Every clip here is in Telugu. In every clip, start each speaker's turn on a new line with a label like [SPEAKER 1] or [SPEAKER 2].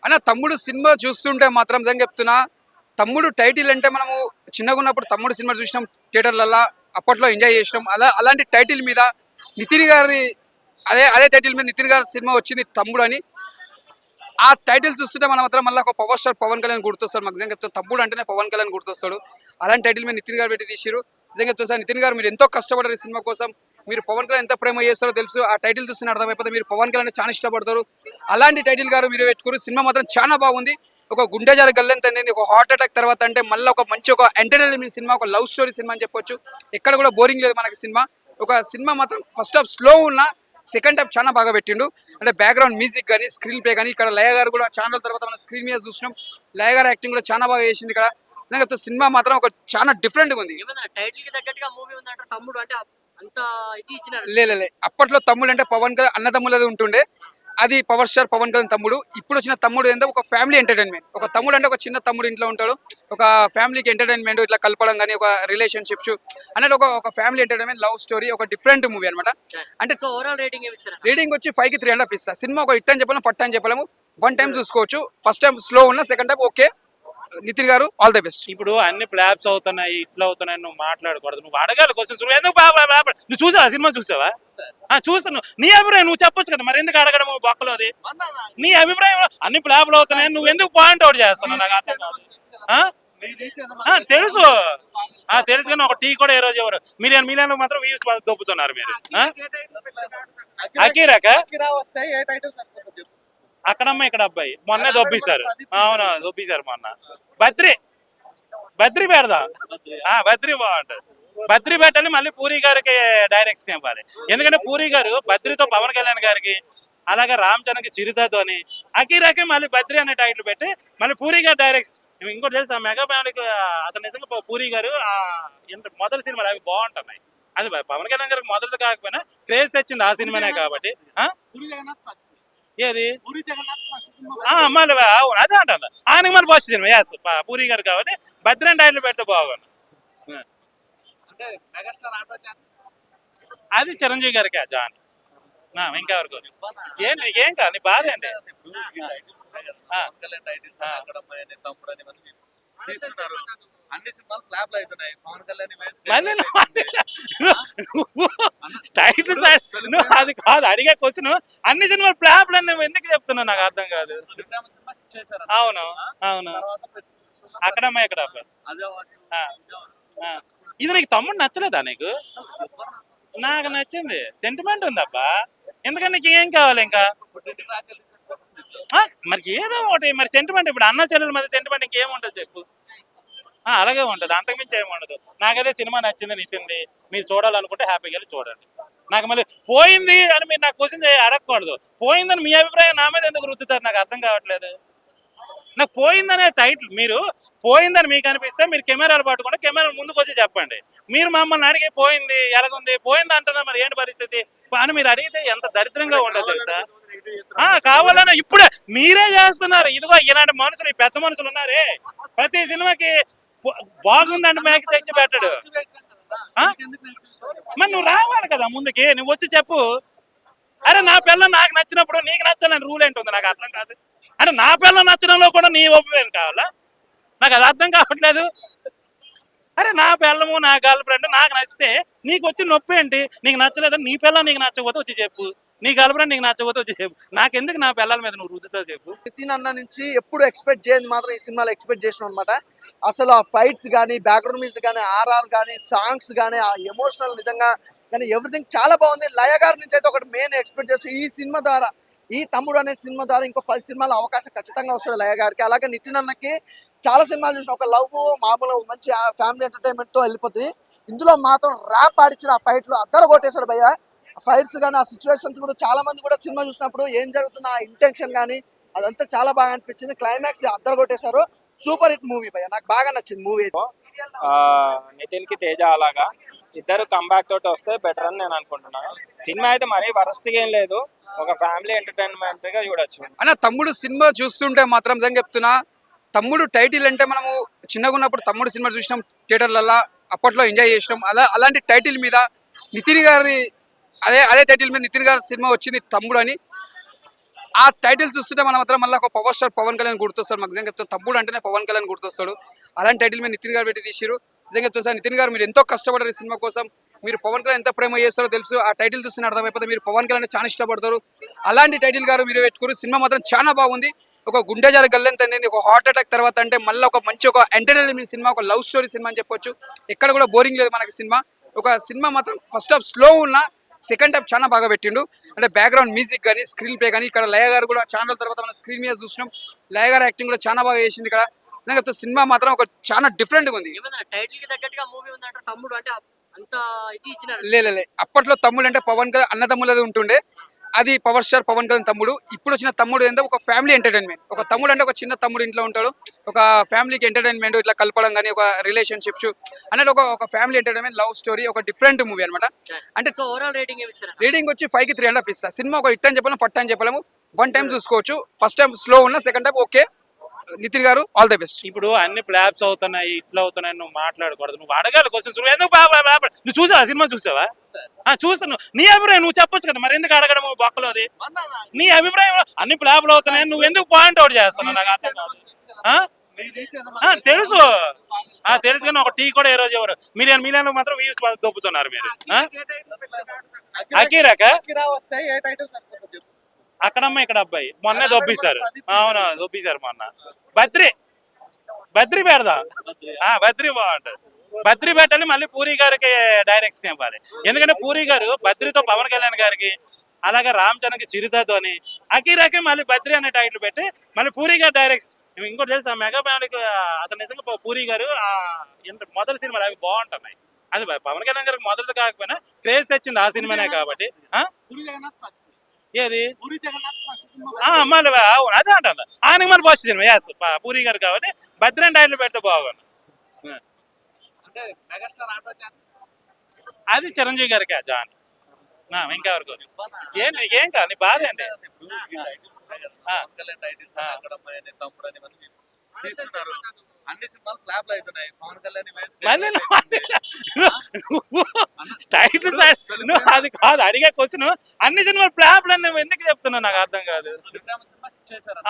[SPEAKER 1] అన్న తమ్ముడు సినిమా చూస్తుంటే మాత్రం నిజంగా చెప్తున్నా, తమ్ముడు టైటిల్ అంటే మనము చిన్నగా ఉన్నప్పుడు తమ్ముడు సినిమా చూసినాం థియేటర్లలో, అప్పట్లో ఎంజాయ్ చేసినాం. అలాంటి టైటిల్ మీద నితిన్ గారి అదే అదే టైటిల్ మీద నితిన్ గారి సినిమా వచ్చింది తమ్ముడు అని. ఆ టైటిల్ చూస్తుంటే మనం మాత్రం మళ్ళీ ఒక పవర్ స్టార్ పవన్ కళ్యాణ్ గుర్తొస్తాడు. మాకు నిజంగా చెప్తాను, తమ్ముడు అంటేనే పవన్ కళ్యాణ్ గుర్తొస్తాడు. అలాంటి టైటిల్ మీద నితిన్ గారు పెట్టి తీసిరు. నిజంగా చెప్తాను సార్, నితిన్ గారు మీరు ఎంతో కష్టపడారు ఈ సినిమా కోసం. మీరు పవన్ కళ్యాణ్ ఎంత ప్రేమ చేస్తారో తెలుసు. ఆ టైటిల్ చూస్తే అర్థమైపోతే మీరు పవన్ కళ్యాణ్ చాలా ఇష్టపడతారు. అలాంటి టైటిల్ గారు మీరు పెట్టుకున్నారు. సినిమా మాత్రం చాలా బాగుంది. ఒక గుండె జారి గల్లంత అందింది. ఒక హార్ట్ అటాక్ తర్వాత అంటే మళ్ళీ ఒక మంచి ఒక ఎంటర్టైన్మెంట్ సినిమా, ఒక లవ్ స్టోరీ సినిమా అని చెప్పొచ్చు. ఎక్కడ కూడా బోరింగ్ లేదు మనకి సినిమా. ఒక సినిమా మాత్రం ఫస్ట్ హాఫ్ స్లో ఉన్న సెకండ్ హాఫ్ చాలా బాగా పెట్టిండు. అంటే బ్యాక్గ్రౌండ్ మ్యూజిక్ కానీ స్క్రీన్ ప్లే కానీ, ఇక్కడ లయ గారు కూడా చాలా రోజుల తర్వాత మన స్క్రీన్ మీద చూసినాం. లయ గారు యాక్టింగ్ కూడా చాలా బాగా చేసింది ఇక్కడ. నిజంగా చెప్తే సినిమా మాత్రం ఒక చాలా డిఫరెంట్గా ఉంది.
[SPEAKER 2] టైటిల్ కి తగ్గట్టుగా మూవీ ఉందంట. తమ్ముడు అంటే అంత ఇది ఇచ్చినారు.
[SPEAKER 1] లే అప్పట్లో తమ్ముడు అంటే పవన్ కళ్యాణ్ అన్నదమ్ములది ఉంటుండే. అది పవర్ స్టార్ పవన్ కళ్యాణ్ తమ్ముడు. ఇప్పుడు వచ్చిన తమ్ముడు ఏంటో ఒక ఫ్యామిలీ ఎంటర్టైన్మెంట్. ఒక తమ్ముడు అంటే ఒక చిన్న తమ్ముడు ఇంట్లో ఉంటాడు. ఒక ఫ్యామిలీకి ఎంటర్టైన్మెంట్ ఇట్లా కలపడం కానీ, ఒక రిలేషన్షిప్స్ అనేది ఒక ఫ్యామిలీ ఎంటర్టైన్మెంట్ లవ్ స్టోరీ, ఒక డిఫరెంట్ మూవీ అనమాట. అంటే
[SPEAKER 2] సో ఓవరాల్ రేటింగ్ ఏమి ఇస్తారు?
[SPEAKER 1] రేటింగ్ వచ్చి 5 కి 3.5 ఇస్తా. సినిమా ఒక హిట్ అని చెప్పలేము, ఫట్ అని చెప్పలేము. వన్ టైం చూసుకోవచ్చు. ఫస్ట్ టైం స్లో ఉన్న, సెకండ్ టైం ఓకే. నితిన్ గారు ఆల్ ది బెస్ట్.
[SPEAKER 3] ఇప్పుడు అన్ని ఫ్లాప్స్ అవుతున్నాయి, ఇట్లా అవుతున్నాయి, నువ్వు మాట్లాడకూడదు. నువ్వు అడగాలి క్వశ్చన్స్. ఎందుకు నువ్వు చూసావా సినిమా? చూసావా? చూస్తాను. నీ అభిప్రాయం నువ్వు చెప్పొచ్చు కదా, మరి ఎందుకు అడగడం బొక్కలో? అది నీ అభిప్రాయం. అన్ని ఫ్లాప్లు అవుతున్నాయి, నువ్వు ఎందుకు పాయింట్ అవుట్ చేస్తున్నావు? నాకు అర్థం కాదు. తెలుసు తెలుసు కానీ ఒక టీ కూడా ఏ రోజు ఎవరు మీడియా మాత్రం వ్యూస్ దొబ్బుతున్నారు మీరు. అకీరాక అక్కడమ్మ ఇక్కడ అబ్బాయి మొన్న దొబ్బేశారు. అవును దొబ్బేశారు మొన్న. బద్రి పెడదాం. బద్రి బాగుంటుంది. బద్రి పెట్టాలి. మళ్ళీ పూరి గారికి డైరెక్షన్ ఇవ్వాలి. ఎందుకంటే పూరి గారు బద్రితో పవన్ కళ్యాణ్ గారికి, అలాగే రామ్ చరణ్కి చిరుతతో అని, అకీరాకే మళ్ళీ బద్రి అనే టైటిల్ పెట్టి మళ్ళీ పూరి గారు డైరెక్షన్. ఇంకోటి తెలుసా, మెగా ఫ్యామిలీకి అసలు నిజంగా పూరి గారు మొదటి సినిమాలు అవి బాగుంటున్నాయి. అది పవన్ కళ్యాణ్ గారికి మొదటి కాకపోయినా క్రేజ్ తెచ్చింది ఆ సినిమానే కాబట్టి. ఏది మళ్ళీ అవును అదే అంటాను. ఆయనకి మళ్ళీ ఫస్ట్ సినిమా యాస్ పూరి గారు కాబట్టి భద్రం టైటిల్ పెడితే బాగుంది. అది చిరంజీవి గారికి జాన్. ఇంకెవరికి ఏంటి నీకేం కాదు, నీ బాధ ఏంటి?
[SPEAKER 4] అన్ని సినిమాలు ఫ్లాప్ అవుతున్నాయి. పవన్ కళ్యాణ్
[SPEAKER 3] టైటిల్ అది కాదు అడిగే క్వశ్చన్. అన్ని సినిమాలు ఫ్లాప్ అని నువ్వు ఎందుకు చెప్తున్నావు? నాకు అర్థం కాదు. అవును అవును అక్కడమ్మా ఇక్కడ ఇది నీకు తమ్ముడు నచ్చలేదా? నీకు నాకు నచ్చింది. సెంటిమెంట్ ఉందబ్బా. ఎందుకంటే నీకు ఏం కావాలి ఇంకా? మరి ఏదో ఒకటి మరి సెంటిమెంట్. ఇప్పుడు అన్న చెల్లెల మధ్య సెంటిమెంట్ ఇంకేముంటుంది చెప్పు? అలాగే ఉంటుంది, అంతకుమించి ఏమి ఉండదు. నాకైతే సినిమా నచ్చింది, నితిన్ది. మీరు చూడాలనుకుంటే హ్యాపీగా వెళ్ళి చూడండి. నాకు మళ్ళీ పోయింది అని మీరు నాకు క్వశ్చన్ అడగకూడదు. పోయిందని మీ అభిప్రాయం నా మీద ఎందుకు రుద్దుతారు? నాకు అర్థం కావట్లేదు. నాకు పోయిందనే టైటిల్, మీరు పోయిందని మీకు అనిపిస్తే మీరు కెమెరాలు పట్టుకుంటే కెమెరా ముందుకు వచ్చి చెప్పండి. మీరు మమ్మల్ని అడిగి పోయింది ఎలాగుంది, పోయింది అంటున్నా, మరి ఏంటి పరిస్థితి అని మీరు అడిగితే ఎంత దరిద్రంగా ఉండదు తెలుసా? కావాలన్నా ఇప్పుడే మీరే చేస్తున్నారు. ఇదిగో ఇలాంటి మనుషులు, ఈ పెద్ద మనుషులు ఉన్నారే, ప్రతి సినిమాకి బాగుందంటే మేక తెచ్చి పెట్టడు. మరి నువ్వు రావాలి కదా ముందుకి, నువ్వు వచ్చి చెప్పు. అరే నా పిల్లలు నాకు నచ్చినప్పుడు నీకు నచ్చాలని రూల్ ఏంటుంది? నాకు అర్థం కాదు. అంటే నా పిల్లలు నచ్చడంలో కూడా నీ ఒపీనియన్ కావాలా? నాకు అది అర్థం కావట్లేదు. అరే నా పిల్లము నా గర్ల్ ఫ్రెండ్ నాకు నచ్చితే నీకు వచ్చి నొప్పి ఏంటి? నీకు నచ్చలేదని నీ పిల్లలు నీకు నచ్చకపోతే వచ్చి చెప్పు. నీ గర్ల్ ఫ్రెండ్ నీకు నచ్చకపోతే వచ్చి చెప్పు. నాకెందుకు నా పిల్లల మీద నువ్వు రుద్దుతావు చెప్పు?
[SPEAKER 5] నితిన్ అన్న నుంచి ఎప్పుడు ఎక్స్పెక్ట్ చేయని మాత్రం ఈ సినిమాలో ఎక్స్పెక్ట్ చేసినాం అనమాట. అసలు ఆ ఫైట్స్ కానీ, బ్యాక్గ్రౌండ్ మ్యూజిక్ కానీ, ఆర్ఆర్ కానీ, సాంగ్స్ కానీ, ఆ ఎమోషనల్ నిజంగా కానీ ఎవ్రీథింగ్ చాలా బాగుంది. లయ గారి నుంచి అయితే ఒకటి మెయిన్ ఎక్స్పెక్ట్ చేస్తూ ఈ సినిమా ద్వారా, ఈ తమ్ముడు అనే సినిమా ద్వారా ఇంకో 10 సినిమాల అవకాశం ఖచ్చితంగా వస్తుంది లయ గారికి. అలాగే నితిన్ అన్నకి చాలా సినిమాలు చూసిన ఒక లవ్ మామూలు మంచి ఫ్యామిలీ ఎంటర్టైన్మెంట్ తో వెళ్ళిపోతుంది. ఇందులో మాత్రం ర్యాప్ ఆడిచిన ఆ ఫైట్లు అద్దరు కొట్టేశాడు భయ్య. ఫైట్స్ కానీ, ఆ సిచ్యువేషన్స్ కూడా చాలా మంది కూడా సినిమా చూసినప్పుడు ఏం జరుగుతున్న ఆ ఇంటెన్షన్ కానీ అదంతా చాలా బాగా అనిపించింది. క్లైమాక్స్ అద్దరు కొట్టేశారు. సూపర్ హిట్ మూవీ భయ్య, నాకు బాగా నచ్చింది మూవీ.
[SPEAKER 6] నితిన్ కి తేజ అలాగా ఇద్దరు కంబ్యాక్ తోటి వస్తే బెటర్ అని నేను అనుకుంటున్నాను. సినిమా అయితే మరీ వరస్ట్ ఏం లేదు, ఒక ఫ్యామిలీ ఎంటర్టైన్మెంట్ గా చూడొచ్చు.
[SPEAKER 1] అన్న తమ్ముడు సినిమా చూస్తుంటే మాత్రం నిజంగా చెప్తున్నా, తమ్ముడు టైటిల్ అంటే మనము చిన్నగా ఉన్నప్పుడు తమ్ముడు సినిమా చూసినాం థియేటర్లలో, అప్పట్లో ఎంజాయ్ చేసినాం. అలాంటి టైటిల్ మీద నితిన్ గారి అదే టైటిల్ మీద నితిన్ గారి సినిమా వచ్చింది తమ్ముడు అని. ఆ టైటిల్ చూస్తుంటే మనం మాత్రం మళ్ళీ ఒక పవర్ స్టార్ పవన్ కళ్యాణ్ గుర్తొస్తాడు. మాకు నిజంగా చెప్తాను, తమ్ముడు అంటేనే పవన్ కళ్యాణ్ గుర్తొస్తాడు. అలాంటి టైటిల్ మీద నితిన్ గారు పెట్టి తీసిరు. నిజంగా చెప్తాను సార్, నితిన్ గారు మీరు ఎంతో కష్టపడారు ఈ సినిమా కోసం. మీరు పవన్ కళ్యాణ్ ఎంత ప్రేమ చేస్తారో తెలుసు. ఆ టైటిల్ చూస్తున్న అర్థమైపోతే మీరు పవన్ కళ్యాణ్ చాలా ఇష్టపడతారు. అలాంటి టైటిల్ గారు మీరు పెట్టుకోరు. సినిమా మాత్రం చాలా బాగుంది. ఒక గుండె జారి గల్లెంత అందింది. ఒక హార్ట్ అటాక్ తర్వాత అంటే మళ్ళీ ఒక మంచి ఒక ఎంటర్టైన్మెంట్ సినిమా, ఒక లవ్ స్టోరీ సినిమా అని చెప్పొచ్చు. ఎక్కడ కూడా బోరింగ్ లేదు మనకి సినిమా. ఒక సినిమా మాత్రం ఫస్ట్ హాఫ్ స్లో ఉన్న సెకండ్ హాఫ్ చాలా బాగా పెట్టిండు. అంటే బ్యాక్గ్రౌండ్ మ్యూజిక్ కానీ స్క్రీన్ ప్లే కానీ ఇక్కడ లయ గారు కూడా చాలా రోజుల తర్వాత మనం స్క్రీన్ మీద చూసినాం. లయ గారు యాక్టింగ్ కూడా చాలా బాగా చేసింది ఇక్కడ. నిజంగా చెప్తే సినిమా మాత్రం ఒక చాలా డిఫరెంట్ గా ఉంది.
[SPEAKER 2] ఏమన్నా టైటిల్ కి తగ్గట్టుగా మూవీ ఉందంటారు తమ్ముడు అంటే అంత ఇది ఇచ్చినారు.
[SPEAKER 1] లే అప్పట్లో తమ్ముడు అంటే పవన్ కళ్యాణ్ అన్న తమ్ముడు ఉంటుండే. అది పవర్ స్టార్ పవన్ కళ్యాణ్ తమ్ముడు. ఇప్పుడు వచ్చిన తమ్ముడు ఏంటో ఒక ఫ్యామిలీ ఎంటర్టైన్మెంట్. ఒక తమ్ముడు అంటే ఒక చిన్న తమ్ముడు ఇంట్లో ఉంటాడు. ఒక ఫ్యామిలీకి ఎంటర్టైన్మెంట్ ఇట్లా కలపడం కానీ ఒక రిలేషన్షిప్స్ అన్నట్టు ఒక ఫ్యామిలీ ఎంటర్టైన్మెంట్ లవ్ స్టోరీ ఒక డిఫరెంట్ మూవీ అనమాట. అంటే
[SPEAKER 2] సో ఓవరాల్ రేటింగ్ ఏమి ఇస్తారు?
[SPEAKER 1] రేటింగ్ వచ్చి 5కి 3.5 ఇస్తా. సినిమా ఒక హిట్ అని చెప్పలేము, ఫట్ అని చెప్పలేము. వన్ టైం చూసుకోవచ్చు. ఫస్ట్ టైం స్లో ఉన్న, సెకండ్ టైం ఓకే. నితిన్ గారు ఆల్ ది బెస్ట్.
[SPEAKER 3] ఇప్పుడు అన్ని ఫ్లాప్స్ అవుతున్నాయి, ఇట్లా అవుతున్నాయి, నువ్వు మాట్లాడకూడదు. నువ్వు అడగాలి క్వశ్చన్స్. నువ్వు ఎందుకు నువ్వు చూసావా సినిమా? చూసావా? చూస్తాను. నీ అభిప్రాయం నువ్వు చెప్పొచ్చు కదా, మరి ఎందుకు అడగడం బొక్కలోది? నీ అభిప్రాయం అన్ని ఫ్లాప్లు అవుతున్నాయి, నువ్వు ఎందుకు పాయింట్ అవుట్ చేస్తున్నావు? నాకు అర్థం కాదు. తెలుసు తెలుసు కానీ ఒక టీ కూడా ఏ రోజు ఎవరు మిలియన్ మాత్రం వ్యూస్ దొబ్బుతున్నారు మీరు. అకీరాక అక్కడమ్మ ఇక్కడ అబ్బాయి మొన్నే దొబ్బిస్తారు. అవును దొబ్బిసారు మొన్న. బద్రి పెడదాం. బద్రి బాగుంటది. బద్రి పెట్టాలి. మళ్ళీ పూరి గారికి డైరెక్షన్ ఇవ్వాలి. ఎందుకంటే పూరి గారు బద్రితో పవన్ కళ్యాణ్ గారికి, అలాగే రామ్ చరణ్కి చిరుతతోని, అకీరాకి మళ్ళీ బద్రి అనే టైటిల్ పెట్టి మళ్ళీ పూరి గారు డైరెక్షన్. ఇంకోటి తెలుసా, మెగా ఫ్యామిలీకి అసలు నిజంగా పూరి గారు మొదటి సినిమాలు అవి బాగుంటున్నాయి. అది పవన్ కళ్యాణ్ గారికి మొదటి కాకపోయినా క్రేజ్ తెచ్చింది ఆ సినిమానే కాబట్టి. ఏది మళ్ళీ అవును అదే అంటాను. ఆయనకి మరి ఫస్ట్ సినిమా యాస్ పూరి గారు కాబట్టి భద్రం టైటిల్ పెడితే బాగుంది. అది చిరంజీవి గారికి జాన్ ఇంకెవరికి ఏం కాదు. నీ బాధ ఏంటి?
[SPEAKER 4] అన్ని సినిమాలు ఫ్లాప్ అవుతున్నాయి. పవన్ కళ్యాణ్
[SPEAKER 3] టైటిల్స్ అది కాదు అడిగే క్వశ్చన్. అన్ని సినిమాలు ఫ్లాప్ అని నువ్వు ఎందుకు చెప్తున్నావు? నాకు అర్థం కాదు.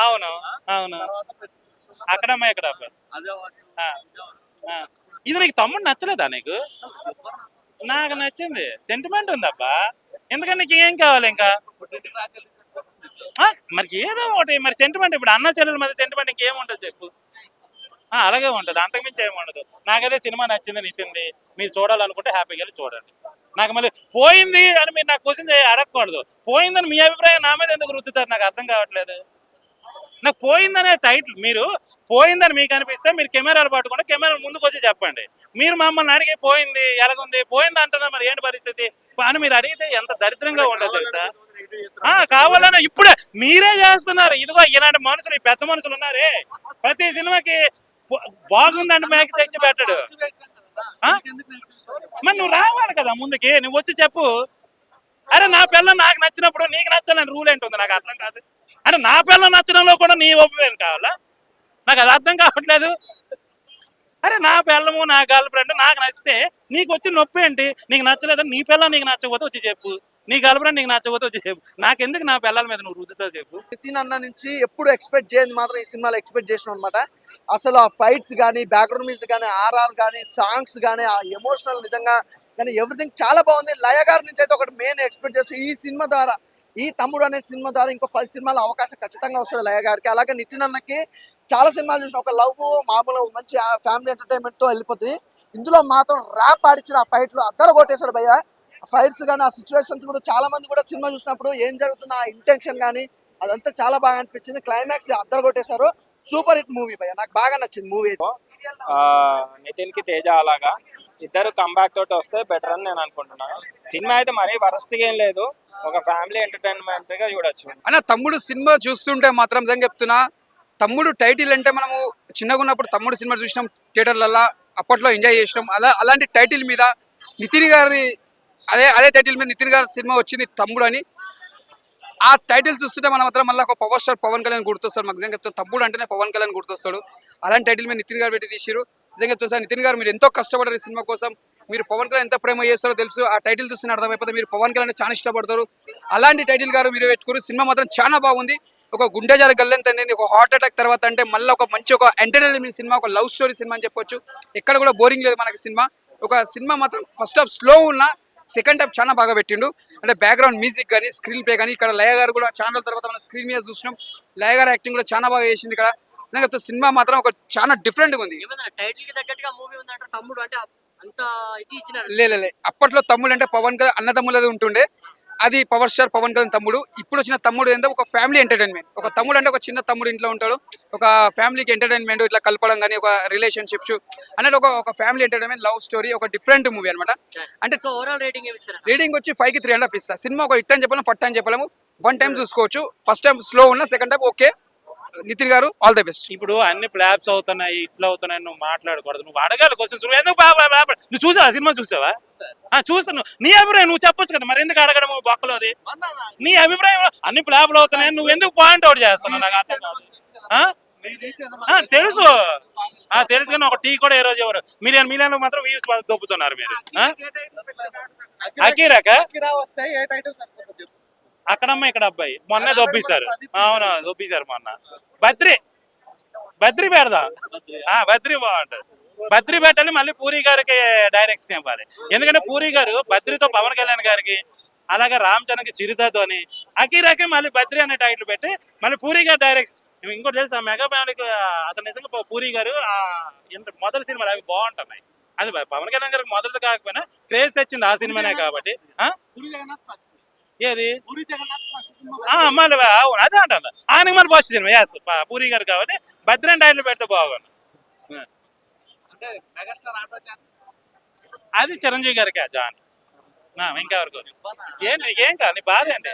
[SPEAKER 3] అవును అవును అక్కడమ్మా ఇక్కడ ఇది నీకు తమ్ముడు నచ్చలేదా? నీకు నాకు నచ్చింది. సెంటిమెంట్ ఉందబ్బా. ఎందుకంటే నీకు ఏం కావాలి ఇంకా? మరి ఏదో ఒకటి మరి సెంటిమెంట్. ఇప్పుడు అన్న చెల్లెల మధ్య సెంటిమెంట్ ఇంకేముంటుంది చెప్పు? అలాగే ఉంటుంది, అంతకుమించి ఏమి ఉండదు. నాకైతే సినిమా నచ్చింది, నితింది. మీరు చూడాలనుకుంటే హ్యాపీగా వెళ్ళి చూడండి. నాకు మళ్ళీ పోయింది అని మీరు నాకు క్వశ్చన్ అడగకూడదు. పోయిందని మీ అభిప్రాయం నా మీద ఎందుకు రుద్దుతారు? నాకు అర్థం కావట్లేదు. నాకు పోయిందనే టైటిల్, మీరు పోయిందని మీకు అనిపిస్తే మీరు కెమెరాలు పట్టుకుంటే కెమెరా ముందుకు వచ్చి చెప్పండి. మీరు మమ్మల్ని అడిగి పోయింది ఎలాగుంది పోయింది అంటున్నా మరి ఏంటి పరిస్థితి అని మీరు అడిగితే ఎంత దరిద్రంగా ఉండదు తెలుసా? కావాలని ఇప్పుడే మీరే చేస్తున్నారు. ఇదిగో ఇలాంటి మనుషులు, ఈ పెద్ద మనుషులు ఉన్నారే, ప్రతి సినిమాకి బాగుందంటే మేక తెచ్చి పెట్టడు. మరి నువ్వు రావాలి కదా ముందుకి, నువ్వు వచ్చి చెప్పు. అరే నా పిల్లలు నాకు నచ్చినప్పుడు నీకు నచ్చాలని రూల్ ఏంటుంది? నాకు అర్థం కాదు. అంటే నా పిల్లలు నచ్చడంలో కూడా నీ ఒపీనియన్ కావాలా? నాకు అది అర్థం కావట్లేదు. అరే నా పిల్లము నా గర్ల్ ఫ్రెండ్ నాకు నచ్చితే నీకు వచ్చి నొప్పి ఏంటి? నీకు నచ్చలేదని నీ పిల్ల నీకు నచ్చకపోతే వచ్చి చెప్పు. నీ గర్ల్ ఫ్రెండ్ నీకు నచ్చకపోతే వచ్చి చెప్పు. నాకెందుకు నా పిల్లల మీద నువ్వు రుద్దుతావు చెప్పు?
[SPEAKER 5] నితిన్ అన్న నుంచి ఎప్పుడు ఎక్స్పెక్ట్ చేయని మాత్రం ఈ సినిమాలో ఎక్స్పెక్ట్ చేసిన అనమాట. అసలు ఆ ఫైట్స్ కానీ, బ్యాక్గ్రౌండ్ మ్యూజిక్ కానీ, ఆర్ఆర్ కానీ, సాంగ్స్ కానీ, ఆ ఎమోషనల్ నిజంగా కానీ ఎవ్రీథింగ్ చాలా బాగుంది. లయ గారి నుంచి అయితే ఒకటి మెయిన్ ఎక్స్పెక్ట్ చేస్తూ ఈ సినిమా ద్వారా, ఈ తమ్ముడు అనే సినిమా ద్వారా ఇంకో 10 సినిమాల అవకాశం ఖచ్చితంగా వస్తుంది లయ గారికి. అలాగే నితిన్ అన్నకి చాలా సినిమాలు చూసిన, ఒక లవ్ మామూలు మంచి ఫ్యామిలీ ఎంటర్టైన్మెంట్ తో వెళ్ళిపోతుంది. ఇందులో మాత్రం ర్యాప్ ఆడిచిన ఆ ఫైట్లు అద్దరు కొట్టేశాడు భయ్య. ఫైట్స్ కానీ ఆ సిచ్యువేషన్స్ కూడా చాలా మంది కూడా సినిమా చూసినప్పుడు ఏం జరుగుతున్న ఆ ఇంటెన్షన్ కానీ అదంతా చాలా బాగా అనిపించింది. క్లైమాక్స్ అద్దరు కొట్టేశారు. సూపర్ హిట్ మూవీ భయ్య, నాకు బాగా నచ్చింది మూవీ.
[SPEAKER 6] నితిన్ కి తేజ అలాగా ఇద్దరు కంబ్యాక్ తోటి వస్తే బెటర్ అని నేను అనుకుంటున్నాను. సినిమా అయితే మరీ వరస్ట్గా ఏం లేదు, ఒక ఫ్యామిలీ ఎంటర్టైన్మెంట్ గా చూడొచ్చు.
[SPEAKER 1] అన్న తమ్ముడు సినిమా చూస్తుంటే మాత్రం నిజంగా చెప్తున్నా, తమ్ముడు టైటిల్ అంటే మనము చిన్నగా ఉన్నప్పుడు తమ్ముడు సినిమా చూసినాం థియేటర్లలో, అప్పట్లో ఎంజాయ్ చేసినాం. అలాంటి టైటిల్ మీద నితిన్ గారి అదే టైటిల్ మీద నితిన్ గారి సినిమా వచ్చింది తమ్ముడు అని. ఆ టైటిల్ చూస్తుంటే మనం మాత్రం మళ్ళీ ఒక పవర్ స్టార్ పవన్ కళ్యాణ్ గుర్తొస్తాడు. మాకు నిజంగా చెప్తాను, తమ్ముడు అంటేనే పవన్ కళ్యాణ్ గుర్తొస్తాడు. అలాంటి టైటిల్ మీద నితిన్ గారు పెట్టి తీసిరు. నిజంగా చెప్తాను సార్, నితిన్ గారు మీరు ఎంతో కష్టపడారు ఈ సినిమా కోసం. మీరు పవన్ కళ్యాణ్ ఎంత ప్రేమ చేస్తారో తెలుసు. ఆ టైటిల్ చూస్తున్న అర్థమైపోతే మీరు పవన్ కళ్యాణ్ చాలా ఇష్టపడతారు. అలాంటి టైటిల్ గారు మీరు పెట్టుకోరు. సినిమా మాత్రం చాలా బాగుంది. ఒక గుండె జారి గల్లంత అనేది ఒక హార్ట్ అటాక్ తర్వాత అంటే మళ్ళీ ఒక మంచి ఒక ఎంటర్టైన్మెంట్ సినిమా, ఒక లవ్ స్టోరీ సినిమా అని చెప్పొచ్చు. ఎక్కడ కూడా బోరింగ్ లేదు మనకి సినిమా. ఒక సినిమా మాత్రం ఫస్ట్ హాఫ్ స్లో ఉన్న సెకండ్ హాఫ్ చాలా బాగా పెట్టిండు. అంటే బ్యాక్గ్రౌండ్ మ్యూజిక్ కానీ స్క్రీన్ ప్లే కానీ ఇక్కడ లయ గారు కూడా చాలా రోజుల తర్వాత మనం స్క్రీన్ మీద చూసినాం. లయ గారు యాక్టింగ్ కూడా చాలా బాగా చేసింది ఇక్కడ. నిజంగా సినిమా మాత్రం ఒక చాలా డిఫరెంట్గా ఉంది.
[SPEAKER 2] ఏమన్నా టైటిల్ కి తగ్గట్టుగా మూవీ ఉందంటారు తమ్ముడు అంటే అంత ఇది ఇచ్చినారు.
[SPEAKER 1] లే అప్పట్లో తమ్ముడు అంటే పవన్ కళ్యాణ్ అన్నదమ్ములది ఉంటుండే, అది పవర్ స్టార్ పవన్ కళ్యాణ్ తమ్ముడు. ఇప్పుడు వచ్చిన తమ్ముడు ఏంటో ఒక ఫ్యామిలీ ఎంటర్టైన్మెంట్. ఒక తమ్ముడు అంటే ఒక చిన్న తమ్ముడు ఇంట్లో ఉంటాడు, ఒక ఫ్యామిలీకి ఎంటర్టైన్మెంట్ ఇట్లా కలపడం కానీ ఒక రిలేషన్షిప్స్ అన్నట్టు ఒక ఫ్యామిలీ ఎంటర్టైన్మెంట్ లవ్ స్టోరీ, ఒక డిఫరెంట్ మూవీ అనమాట. అంటే
[SPEAKER 2] సో ఓవరాల్ రేటింగ్ ఏమి ఇస్తారు?
[SPEAKER 1] రేటింగ్ వచ్చి 5కి 3.5 ఇస్తా. సినిమా ఒక హిట్ అని చెప్పలేము, ఫట్ అని చెప్పలేము. వన్ టైం చూసుకోవచ్చు. ఫస్ట్ టైం స్లో ఉన్న, సెకండ్ టైం ఓకే. నితిన్ గారు ఆల్ ది బెస్ట్.
[SPEAKER 3] ఇప్పుడు అన్ని ఫ్లాప్స్ అవుతున్నాయి, ఇట్లా అవుతున్నాయి, నువ్వు మాట్లాడకూడదు. నువ్వు అడగాలి క్వశ్చన్స్. నువ్వు ఎందుకు నువ్వు చూసావా సినిమా? చూసావా? చూస్తాను. నీ అభిప్రాయం నువ్వు చెప్పొచ్చు కదా, మరి ఎందుకు అడగడం బొక్కలోది? నీ అభిప్రాయం అన్ని ఫ్లాప్లు అవుతున్నాయి, నువ్వు ఎందుకు పాయింట్ అవుట్ చేస్తున్నావు? నాకు అర్థం కాదు. తెలుసు తెలుసు కానీ ఒక టీ కూడా ఏ రోజు ఎవరు మిలియన్ మాత్రం వ్యూస్ దొబ్బుతున్నారు మీరు. అకీరాక అక్కడమ్మ ఇక్కడ అబ్బాయి మొన్నే దొబ్బేశారు. అవును దొబ్బేశారు మొన్న. బద్రి పెడదాం. బద్రి బాగుంటుంది. బద్రి పెట్టాలి. మళ్ళీ పూరి గారికి డైరెక్షన్ ఇవ్వాలి. ఎందుకంటే పూరి గారు బద్రితో పవన్ కళ్యాణ్ గారికి, అలాగే రామ్ చరణ్కి చిరుతతో అని, అకీరాకి మళ్ళీ బద్రి అనే టైటిల్ పెట్టి మళ్ళీ పూరి గారు డైరెక్షన్. ఇంకోటి తెలుసా, మెగా ఫ్యామిలీకి అసలు నిజంగా పూరి గారు మొదటి సినిమాలు అవి బాగుంటున్నాయి. అది పవన్ కళ్యాణ్ గారికి మొదటిది కాకపోయినా క్రేజ్ తెచ్చింది ఆ సినిమానే కాబట్టి. ఏది మళ్ళీ అదే అంటాను. ఆయనకి మళ్ళీ ఫస్ట్ సినిమా యాస్ పూరి గారు కాబట్టి భద్ర టైటిల్ పెడితే బాగుంది. అది చిరంజీవి గారికి జాన్. ఇంకెవరికి ఏం ఏం కాదు, నీ బాధ ఏంటి?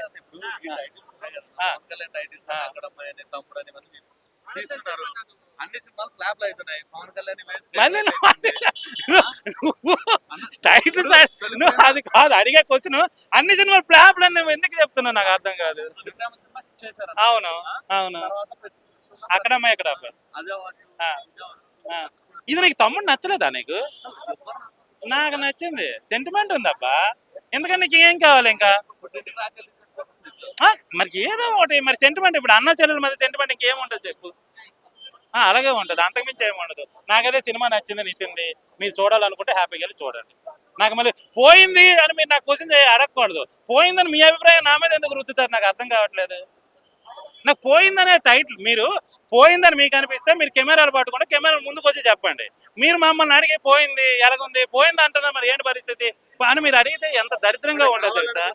[SPEAKER 4] అన్ని సినిమాలు ఫ్లాప్ అవుతున్నాయి. పవన్ కళ్యాణ్
[SPEAKER 3] టైటిల్ నువ్వు అది కాదు అడిగే క్వశ్చన్. అన్ని సినిమాలు ఫ్లాప్ అని నువ్వు ఎందుకు చెప్తున్నావు? నాకు అర్థం కాదు. అవును అవును. అక్కడమ్మా ఇక్కడ ఇది నీకు తమ్ముడు నచ్చలేదా? నీకు నాకు నచ్చింది. సెంటిమెంట్ ఉందబ్బా. ఎందుకంటే నీకు ఏం కావాలి ఇంకా? మరి ఏదో ఒకటి మరి సెంటిమెంట్. ఇప్పుడు అన్న చెల్లెల మధ్య సెంటిమెంట్ ఇంకేముంటుంది చెప్పు? అలాగే ఉంటుంది, అంతకుమించి ఏమి ఉండదు. నాకైతే సినిమా నచ్చింది, నితిన్ది. మీరు చూడాలనుకుంటే హ్యాపీగా వెళ్ళి చూడండి. నాకు మళ్ళీ పోయింది అని మీరు నాకు క్వశ్చన్ అడగకూడదు. పోయిందని మీ అభిప్రాయం నా మీద ఎందుకు రుద్దుతారు? నాకు అర్థం కావట్లేదు. నాకు పోయిందనే టైటిల్, మీరు పోయిందని మీకు అనిపిస్తే మీరు కెమెరాలు పట్టుకుంటే కెమెరా ముందుకు వచ్చి చెప్పండి. మీరు మమ్మల్ని అడిగి పోయింది ఎలాగుంది, పోయింది అంటున్నా మరి ఏంటి పరిస్థితి అని మీరు అడిగితే ఎంత దరిద్రంగా ఉండదు తెలుసా?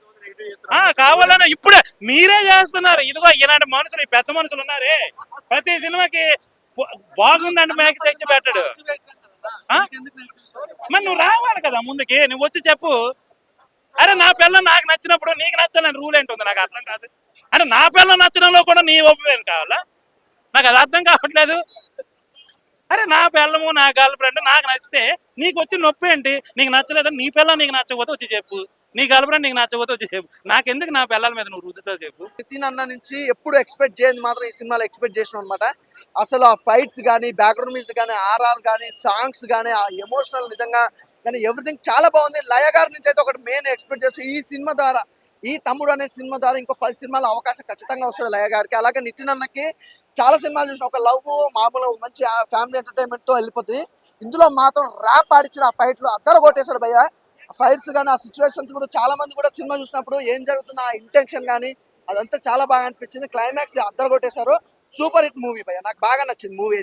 [SPEAKER 3] కావాలన్నా ఇప్పుడే మీరే చేస్తున్నారు. ఇదిగో ఇలాంటి మనుషులు, ఈ పెద్ద మనుషులు ఉన్నారే, ప్రతి సినిమాకి బాగుందంటే మేక తెచ్చి పెట్టడు. మరి నువ్వు రావాలి కదా ముందుకి, నువ్వు వచ్చి చెప్పు. అరే నా పిల్ల నాకు నచ్చినప్పుడు నీకు నచ్చాలని రూల్ ఏంటుంది? నాకు అర్థం కాదు. అంటే నా పిల్ల నచ్చడంలో కూడా నీ ఒపీనియన్ కావాలా? నాకు అది అర్థం కావట్లేదు. అరే నా పిల్లము నా గర్ల్ ఫ్రెండ్ నాకు నచ్చితే నీకు వచ్చి నొప్పి ఏంటి? నీకు నచ్చలేదని నీ పిల్ల నీకు నచ్చకపోతే వచ్చి చెప్పు. నీ గర్ల్ ఫ్రెండ్ నీకు నచ్చకపోతే వచ్చి చెప్పు. నాకెందుకు నా పిల్లల మీద నువ్వు రుద్దుతావు చెప్పు?
[SPEAKER 5] నితిన్ అన్న నుంచి ఎప్పుడు ఎక్స్పెక్ట్ చేయని మాత్రం ఈ సినిమాలో ఎక్స్పెక్ట్ చేసిన అనమాట. అసలు ఆ ఫైట్స్ కానీ, బ్యాక్గ్రౌండ్ మ్యూజిక్ కానీ, ఆర్ఆర్ కానీ, సాంగ్స్ కానీ, ఆ ఎమోషనల్ నిజంగా కానీ ఎవ్రీథింగ్ చాలా బాగుంది. లయ గారి నుంచి అయితే ఒకటి మెయిన్ ఎక్స్పెక్ట్ చేస్తూ ఈ సినిమా ద్వారా, ఈ తమ్ముడు అనే సినిమా ద్వారా ఇంకో 10 సినిమాల అవకాశం ఖచ్చితంగా వస్తుంది లయ గారికి. అలాగే నితిన్ అన్నకి చాలా సినిమాలు చూసిన, ఒక లవ్ మామూలు మంచి ఫ్యామిలీ ఎంటర్టైన్మెంట్ తో వెళ్ళిపోతుంది. ఇందులో మాత్రం ర్యాప్ ఆడిచిన ఆ ఫైట్లు అద్దరు కొట్టేశాడు భయ్య. ఫైట్స్ కానీ, ఆ సిచ్యువేషన్స్ కూడా చాలా మంది కూడా సినిమా చూసినప్పుడు ఏం జరుగుతున్న ఆ ఇంటెన్షన్ కానీ అదంతా చాలా బాగా అనిపించింది. క్లైమాక్స్ అద్దరు కొట్టేశారు. సూపర్ హిట్ మూవీ భయ్య, నాకు బాగా నచ్చింది మూవీ.